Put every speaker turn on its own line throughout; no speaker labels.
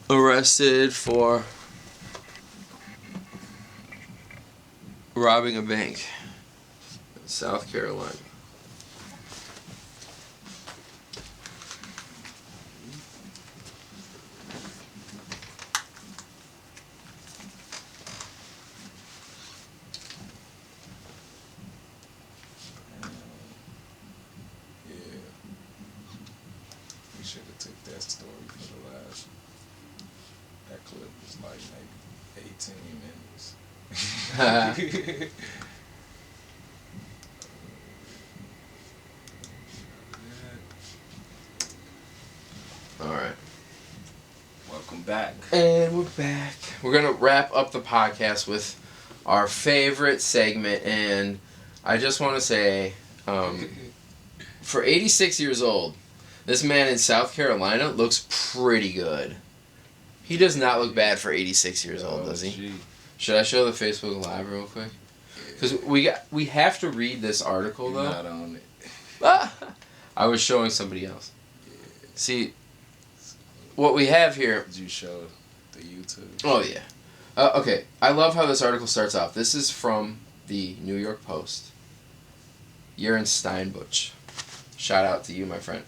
arrested for robbing a bank in South Carolina.
Should have took that story for the last. That clip was like maybe 18 minutes.
Alright.
Welcome back.
And we're back. We're going to wrap up the podcast with our favorite segment. And I just want to say, for 86 years old, this man in South Carolina looks pretty good. He does not look bad for 86 years old, does he?
Gee.
Should I show the Facebook Live real quick? Because we have to read this article, though.
Not on it.
I was showing somebody else. See, what we have here...
Did you show the YouTube?
Oh, yeah. Okay, I love how this article starts off. This is from the New York Post. Jürgen Steinbuch. Shout out to you, my friend.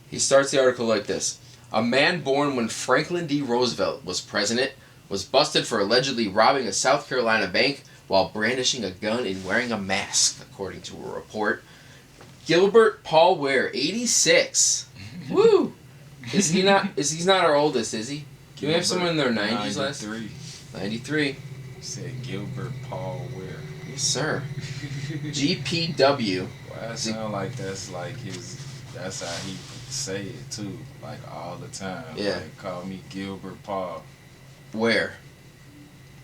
He starts the article like this. A man born when Franklin D. Roosevelt was president was busted for allegedly robbing a South Carolina bank while brandishing a gun and wearing a mask, according to a report. Gilbert Paul Ware, 86. Woo! He's not our oldest, is he? Do we have someone in their 90s last? 93.
You said Gilbert Paul Ware.
Yes, sir. GPW.
Well, that sound like that's how he say it too, like all the time.
Yeah.
Like, call me Gilbert Paul.
Where?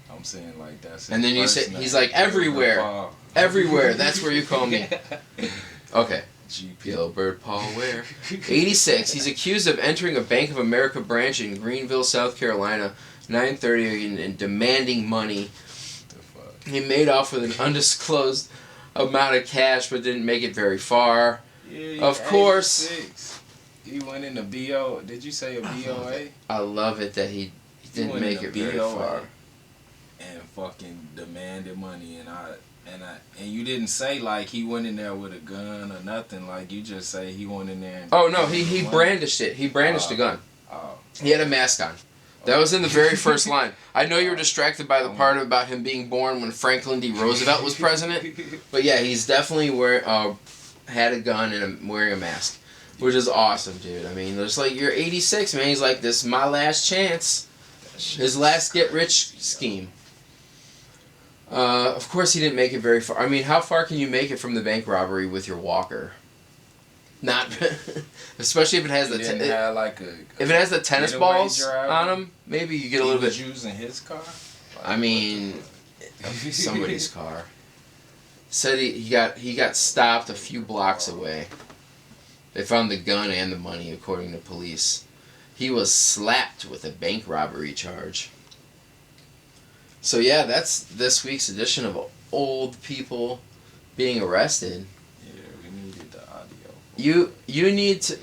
I'm saying like that's.
And then you say
name.
he's like everywhere.
Paul.
Everywhere. That's where you call me. Okay.
GP.
Gilbert Paul Ware. 86. He's accused of entering a Bank of America branch in Greenville, South Carolina, 9:30 and demanding money.
The fuck?
He made off with an undisclosed amount of cash, but didn't make it very far.
Yeah,
Of course.
86. He went in the BO. Did you say a BOA?
I love it that he didn't
went
make
in
it
the
very
BOA
far.
And fucking demanded money, and you didn't say like he went in there with a gun or nothing. Like you just say he went in there. And
Oh no, he brandished it. He brandished a gun.
Oh.
He had a mask on. That was in the very first line. I know you were distracted by the part about him being born when Franklin D. Roosevelt was president, but yeah, he's definitely had a gun and wearing a mask, which is awesome, dude. I mean, it's like you're 86, man. He's like, this is my last chance. His last get-rich scheme. Of course, he didn't make it very far. I mean, how far can you make it from the bank robbery with your walker? Not, especially if it has
if
it has the tennis balls on them. Maybe you get a little bit.
Using his car.
I mean, somebody's car. Said he got stopped a few blocks away. They found the gun and the money, according to police. He was slapped with a bank robbery charge. So yeah, that's this week's edition of Old People Being Arrested.
Yeah, we needed the audio.
You need to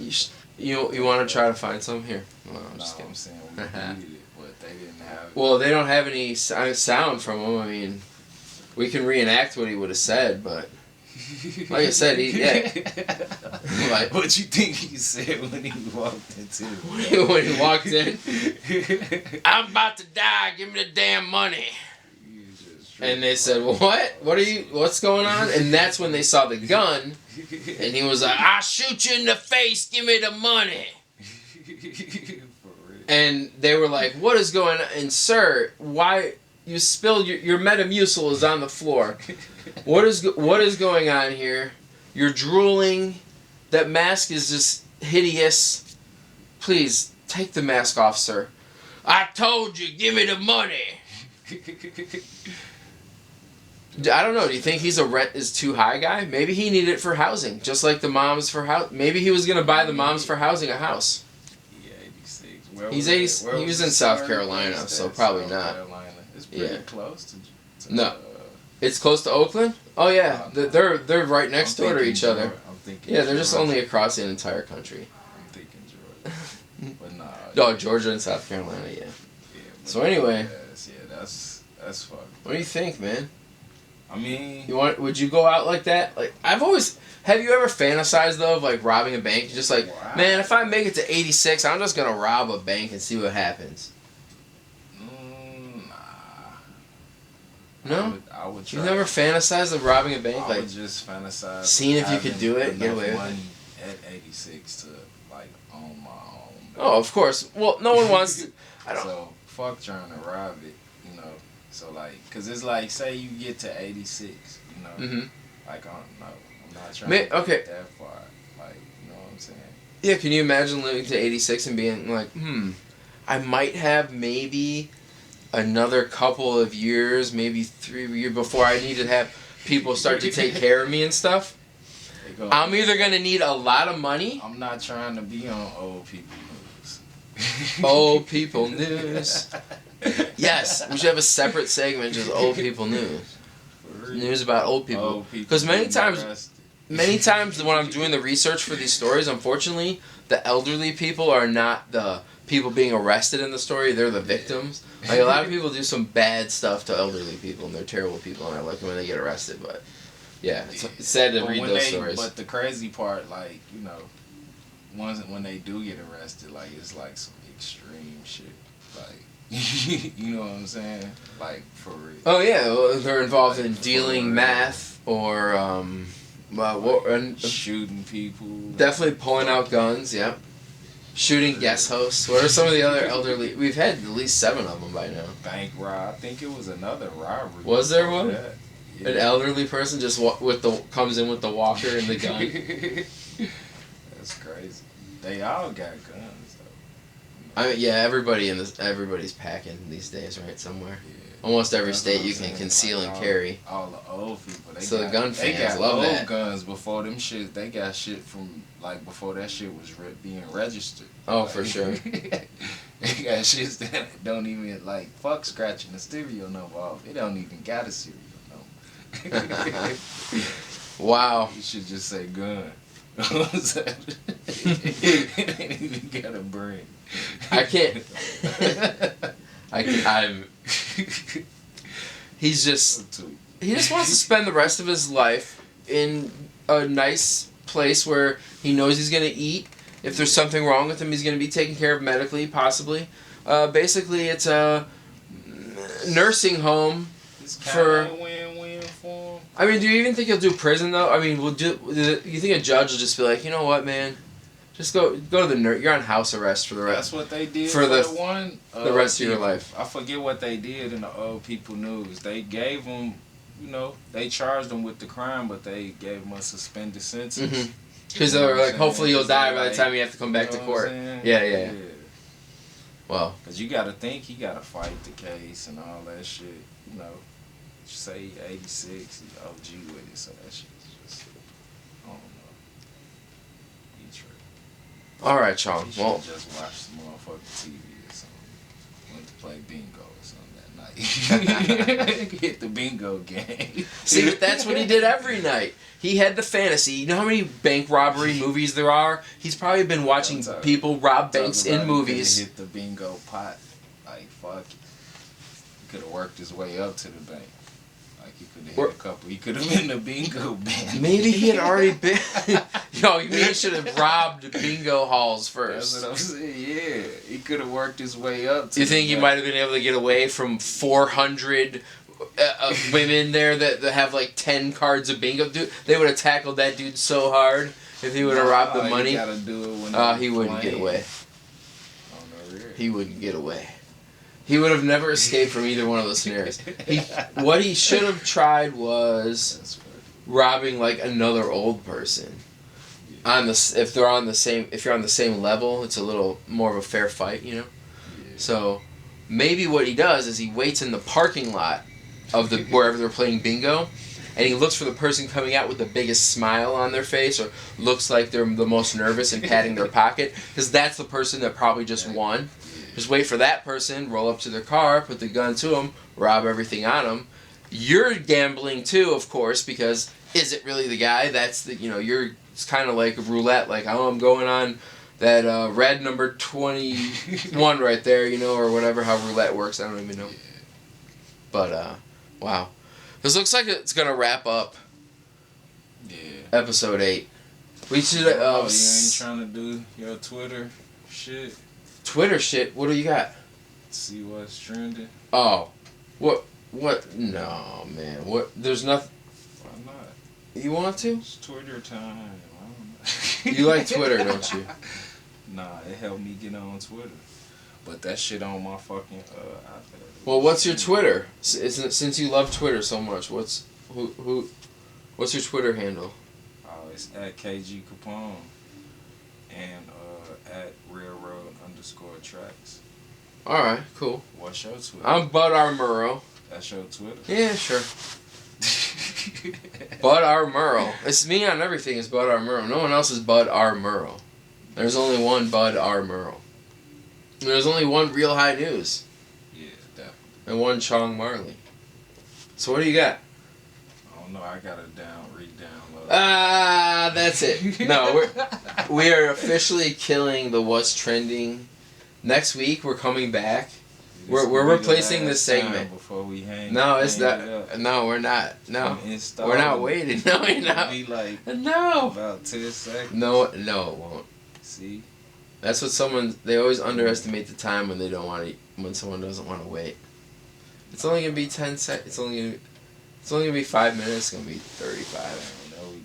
you want to try to find some here? No, I'm just kidding.
I'm saying we needed it, but they didn't have it.
Well, they don't have any sound from him. I mean, we can reenact what he would have said, but like I said,
like, what you think he said when he walked into
when he walked in? I'm about to die. Give me the damn money. And they said, "What? What's going on?" And that's when they saw the gun, and he was like, "I'll shoot you in the face. Give me the money." And they were like, "What is going on?" And sir, why you spilled your Metamucil is on the floor. What is going on here? You're drooling. That mask is just hideous. Please take the mask off, sir. I told you, give me the money. I don't know. Do you think he's a rent is too high guy? Maybe he needed it for housing, just like the moms for house. Maybe he was gonna buy the moms for housing a house.
Yeah, 86.
He's 80. He was in South Carolina, so probably not.
It's pretty close to
no. It's close to Oakland? Oh yeah, they're right next door to each other.
I'm thinking
yeah, they're just only across the entire country.
I'm thinking Georgia. But nah.
Oh, Georgia and South Carolina, yeah. So anyway.
That's fucked.
What do you think, man?
I mean,
would you go out like that? Like, have you ever fantasized though of like robbing a bank? You're just like,
wow.
Man, if I make it to 86, I'm just gonna rob a bank and see what happens.
Nah.
No?
I would try.
You never fantasized of robbing a bank?
I would just fantasize.
Seeing if you could do it, get away with
money
it.
At 86 to like own my own.
Oh, of course. Well, no one wants to.
So fuck trying to rob it, you know. So like, cause it's like, say you get to 86, you know.
Mm-hmm.
Like, I don't know. I'm not trying to get that far. Like, you know what I'm saying?
Yeah, can you imagine living to 86 and being like, I might have maybe another couple of years, maybe 3 years before I need to have people start to take care of me and stuff? I'm either going to need a lot of money.
I'm not trying to be on old people news.
Old people news. Yes, we should have a separate segment, just old people news. News about old people. Because many times when I'm doing the research for these stories, unfortunately, the elderly people are not the people being arrested in the story. They're the victims. Like, a lot of people do some bad stuff to elderly people, and they're terrible people, and I like them when they get arrested. But yeah, it's sad to read those stories.
But the crazy part, like, you know, when they do get arrested, like, it's like some extreme shit, like. You know what I'm saying? Like, for real.
Oh yeah, well, they're involved in dealing meth or
shooting people.
Definitely pulling out guns. Yeah, shooting guest hosts. What are some of the other elderly? We've had at least 7 of them by now.
Bank rob. I think it was another robbery.
Was there one?
Yeah.
An elderly person just comes in with the walker and the gun.
That's crazy. They all got guns.
I mean, yeah, everybody's packing these days, right? Somewhere. Yeah. Almost every state you can conceal and carry.
All the old people.
The gun fans
got
love
old
that.
Guns before them shit. They got shit from like before that shit was being registered.
Oh,
like,
for sure.
They got shit that don't even like fuck scratching the stereo number off. It don't even got a serial number.
Wow.
You should just say gun. It ain't even got a brain.
He just wants to spend the rest of his life in a nice place where he knows he's going to eat. If there's something wrong with him, he's going to be taken care of medically, possibly. Basically, it's a nursing home for...
win-win for him.
I mean, do you even think he'll do prison, though? I mean, you think a judge will just be like, you know what, man? Just go to the nurse. You're on house arrest for the rest.
That's what they did
for the
one.
The rest of your life.
I forget what they did in the old people news. They gave them, you know, they charged them with the crime, but they gave them a suspended sentence.
Because they were like, hopefully you'll die by the time you have to come back to court. Yeah. Well,
because you got to think he got to fight the case and all that shit. You know, say 86, he's OG with it, so that shit's just, I don't know.
all right, Chong. Well,
just watch some motherfucking TV or something. Went to play bingo or something that night. Hit the bingo game.
See, but that's what he did every night. He had the fantasy. You know how many bank robbery movies there are? He's probably been watching people rob banks in movies.
Hit the bingo pot. Like, fuck it. He could have worked his way up to the bank. Like, he could have hit a couple. He could have been the bingo band.
Maybe he had already been... Yo, you mean he should have robbed bingo halls first.
That's what I'm saying, yeah. He could have worked his way up to
You think he might have been able to get away from 400 women there that have like 10 cards of bingo? Dude, they would have tackled that dude so hard if he would have robbed the money.
You gotta do it when
he wouldn't get away.
Oh, no, really?
He wouldn't get away. He would have never escaped from either one of those scenarios. What he should have tried was robbing like another old person. If you're on the same level, it's a little more of a fair fight, you know. Yeah. So maybe what he does is he waits in the parking lot of wherever they're playing bingo, and he looks for the person coming out with the biggest smile on their face, or looks like they're the most nervous and patting their pocket, because that's the person that probably just won. Just wait for that person, roll up to their car, put the gun to them, rob everything on them. You're gambling too, of course, because is it really the guy? It's kind of like roulette. Like, oh, I'm going on that red number 21 right there, you know, or whatever, how roulette works. I don't even know.
Yeah.
But, wow. This looks like it's going to wrap up
Yeah.
episode 8. We should,
you ain't trying to do your Twitter shit?
Twitter shit? What do you got?
See what's trending?
Oh. What? No, man. What? There's nothing.
Why not?
You want to?
It's Twitter time. I don't know.
You like Twitter, don't you?
Nah, it helped me get on Twitter. But that shit on my fucking iPad.
Well, what's your Twitter? Since you love Twitter so much, what's your Twitter handle?
Oh, it's at KG Capone and at railroad_tracks.
All right, cool.
What's your Twitter?
I'm Bud R. Murrow.
That's your Twitter?
Yeah, sure. Bud R. Murrow. It's me on everything. It's Bud R. Murrow. No one else is Bud R. Murrow. There's only one Bud R. Murrow. And there's only one Real High News.
Yeah, definitely.
And one Chong Marley. So what do you got?
I don't know. I got to re-download.
That's it. No, we are officially killing the What's Trending. Next week we're coming back. We're replacing this segment.
Before we hang.
No, it's not. No, we're not. No, we're not waiting. No, you're not.
Be like
no.
About 10 seconds.
No, it won't.
See.
That's what they always underestimate the time when they don't want to. When someone doesn't want to wait. It's only gonna be 10 seconds. It's only gonna be 5 minutes. It's gonna be 35.
There we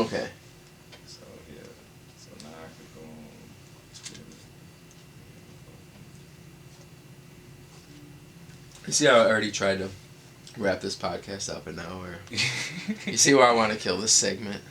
go.
Okay.
So yeah. So now I can go on Twitter.
You see how I already tried to wrap this podcast up, and now you see why I want to kill this segment.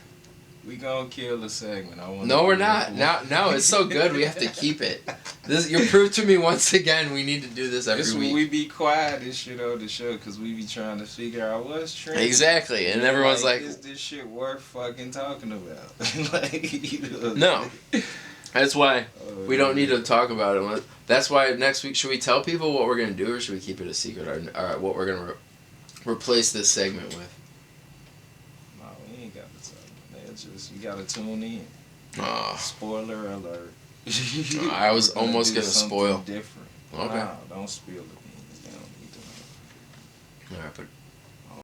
We gonna kill the segment.
No, we're not. No, it's so good. We have to keep it. You proved to me once again we need to do this every week.
We be quiet and shit on the show because we be trying to figure out what's trending.
Exactly, and everyone's like,
is this shit worth fucking talking about? Like, you know.
No. That's why we don't need to talk about it. That's why next week, should we tell people what we're going to do, or should we keep it a secret, or what we're going to replace this segment with?
No, we ain't got to tell them. Just, you got to tune in. Spoiler alert.
I was almost going to spoil.
Different.
Okay.
No, don't spill the beans. They don't need to know.
All right, but